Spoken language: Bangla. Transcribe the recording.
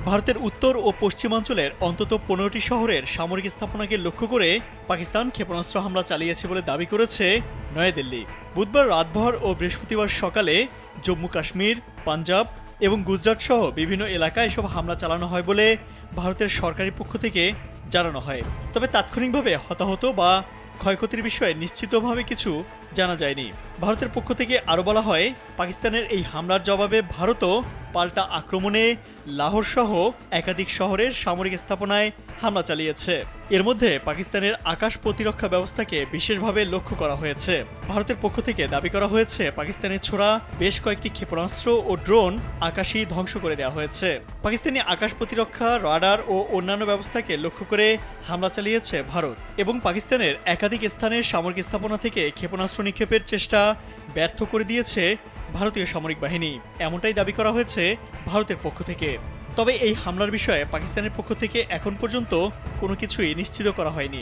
ভারতের উত্তর ও পশ্চিমাঞ্চলের অন্তত 15টি শহরের সামরিক স্থাপনাকে লক্ষ্য করে পাকিস্তান ক্ষেপণাস্ত্র হামলা চালিয়েছে বলে দাবি করেছে নয়াদিল্লি। বুধবার রাতভর ও বৃহস্পতিবার সকালে জম্মু কাশ্মীর, পাঞ্জাব এবং গুজরাট সহ বিভিন্ন এলাকায় এসব হামলা চালানো হয় বলে ভারতের সরকারি পক্ষ থেকে জানানো হয়। তবে তাৎক্ষণিকভাবে হতাহত বা ক্ষয়ক্ষতির বিষয়ে নিশ্চিতভাবে কিছু জানা যায়নি। ভারতের পক্ষ থেকে আরও বলা হয়, পাকিস্তানের এই হামলার জবাবে ভারতও পাল্টা আক্রমণে লাহোর সহ একাধিক শহরের সামরিক স্থাপনায় হামলা চালিয়েছে। এর মধ্যে পাকিস্তানের আকাশ প্রতিরক্ষা ব্যবস্থাকে বিশেষভাবে লক্ষ্য করা হয়েছে। ভারতের পক্ষ থেকে দাবি করা হয়েছে, পাকিস্তানের ছোড়া বেশ কয়েকটি ক্ষেপণাস্ত্র ও ড্রোন আকাশেই ধ্বংস করে দেওয়া হয়েছে। পাকিস্তানি আকাশ প্রতিরক্ষা, রাডার ও অন্যান্য ব্যবস্থাকে লক্ষ্য করে হামলা চালিয়েছে ভারত এবং পাকিস্তানের একাধিক স্থানে সামরিক স্থাপনা থেকে ক্ষেপণাস্ত্র নিক্ষেপের চেষ্টা ব্যর্থ করে দিয়েছে ভারতীয় সামরিক বাহিনী, এমনটাই দাবি করা হয়েছে ভারতের পক্ষ থেকে। তবে এই হামলার বিষয়ে পাকিস্তানের পক্ষ থেকে এখন পর্যন্ত কোনো কিছুই নিশ্চিত করা হয়নি।